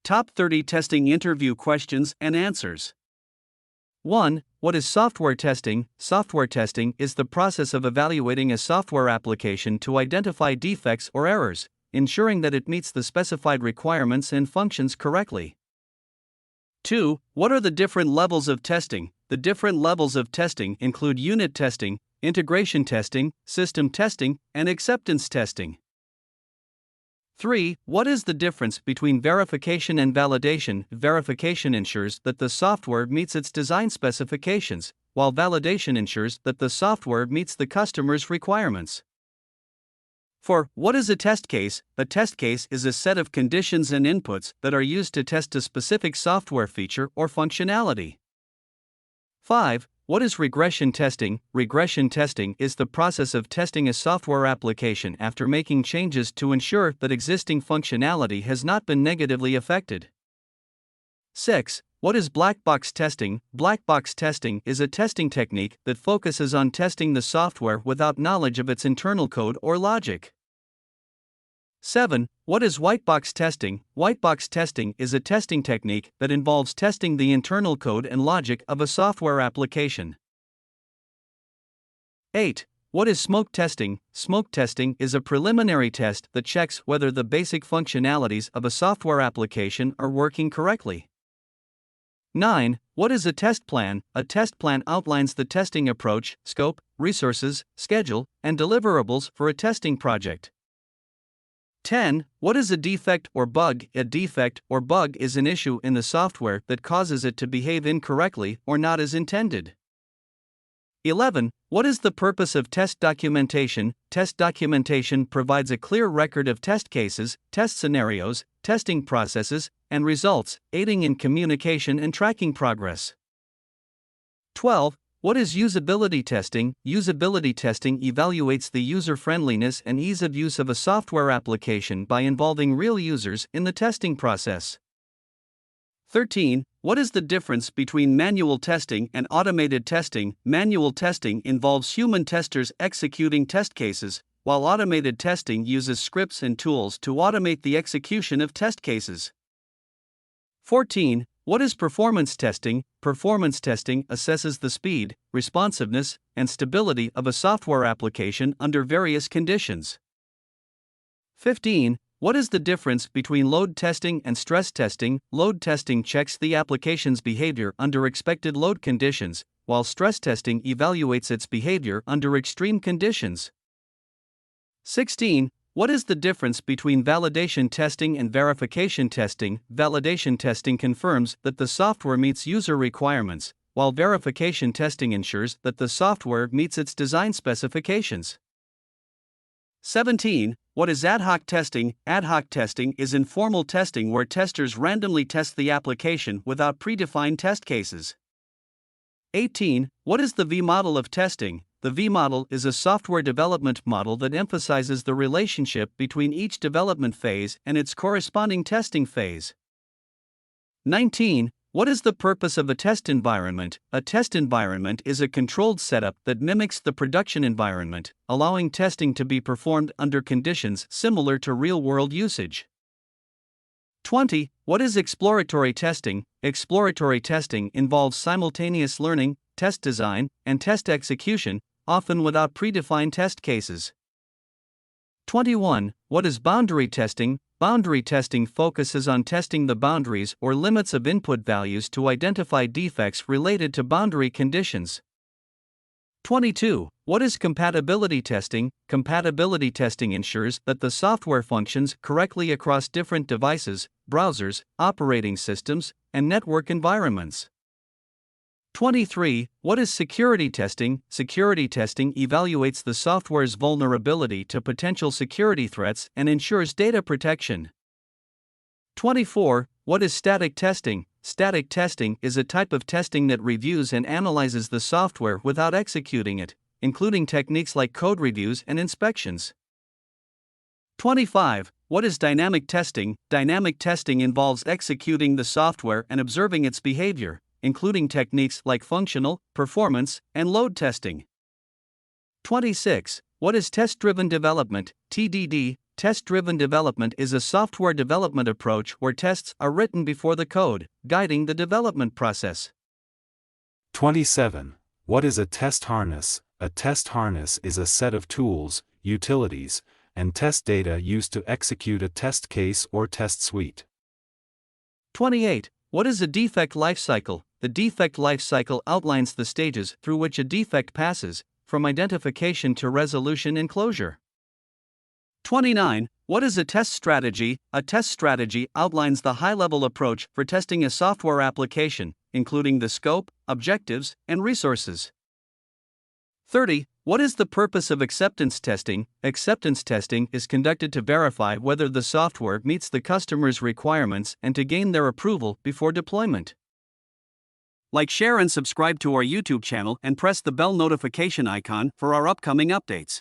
Top 30 testing interview questions and answers. 1. What is software testing? Software testing is the process of evaluating a software application to identify defects or errors, ensuring that it meets the specified requirements and functions correctly. 2. What are the different levels of testing? The different levels of testing include unit testing, integration testing, system testing, and acceptance testing. 3. What is the difference between verification and validation? Verification ensures that the software meets its design specifications, while validation ensures that the software meets the customer's requirements. 4. What is a test case? A test case is a set of conditions and inputs that are used to test a specific software feature or functionality. 5. What is regression testing? Regression testing is the process of testing a software application after making changes to ensure that existing functionality has not been negatively affected. 6. What is black box testing? Black box testing is a testing technique that focuses on testing the software without knowledge of its internal code or logic. 7. What is white box testing? White box testing is a testing technique that involves testing the internal code and logic of a software application. 8. What is smoke testing? Smoke testing is a preliminary test that checks whether the basic functionalities of a software application are working correctly. 9. What is a test plan? A test plan outlines the testing approach, scope, resources, schedule, and deliverables for a testing project. 10. What is a defect or bug? A defect or bug is an issue in the software that causes it to behave incorrectly or not as intended. 11. What is the purpose of test documentation? Test documentation provides a clear record of test cases, test scenarios, testing processes, and results, aiding in communication and tracking progress. 12. What is usability testing? Usability testing evaluates the user-friendliness and ease of use of a software application by involving real users in the testing process. 13. What is the difference between manual testing and automated testing? Manual testing involves human testers executing test cases, while automated testing uses scripts and tools to automate the execution of test cases. 14. What is performance testing? Performance testing assesses the speed, responsiveness, and stability of a software application under various conditions. 15. What is the difference between load testing and stress testing? Load testing checks the application's behavior under expected load conditions, while stress testing evaluates its behavior under extreme conditions. 16. What is the difference between validation testing and verification testing? Validation testing confirms that the software meets user requirements, while verification testing ensures that the software meets its design specifications. 17. What is ad hoc testing? Ad hoc testing is informal testing where testers randomly test the application without predefined test cases. 18. What is the V model of testing? The V model is a software development model that emphasizes the relationship between each development phase and its corresponding testing phase. 19. What is the purpose of a test environment? A test environment is a controlled setup that mimics the production environment, allowing testing to be performed under conditions similar to real-world usage. 20. What is exploratory testing? Exploratory testing involves simultaneous learning, test design, and test execution, often without predefined test cases. 21. What is boundary testing? Boundary testing focuses on testing the boundaries or limits of input values to identify defects related to boundary conditions. 22. What is compatibility testing? Compatibility testing ensures that the software functions correctly across different devices, browsers, operating systems, and network environments. 23. What is security testing? Security testing evaluates the software's vulnerability to potential security threats and ensures data protection. 24. What is static testing? Static testing is a type of testing that reviews and analyzes the software without executing it, including techniques like code reviews and inspections. 25. What is dynamic testing? Dynamic testing involves executing the software and observing its behavior, including techniques like functional, performance, and load testing. 26. What is test-driven development? TDD. Test-driven development is a software development approach where tests are written before the code, guiding the development process. 27. What is a test harness? A test harness is a set of tools, utilities, and test data used to execute a test case or test suite. 28. What is a defect lifecycle? The defect lifecycle outlines the stages through which a defect passes, from identification to resolution and closure. 29. What is a test strategy? A test strategy outlines the high-level approach for testing a software application, including the scope, objectives, and resources. 30. What is the purpose of acceptance testing? Acceptance testing is conducted to verify whether the software meets the customer's requirements and to gain their approval before deployment. Like, share, and subscribe to our YouTube channel and press the bell notification icon for our upcoming updates.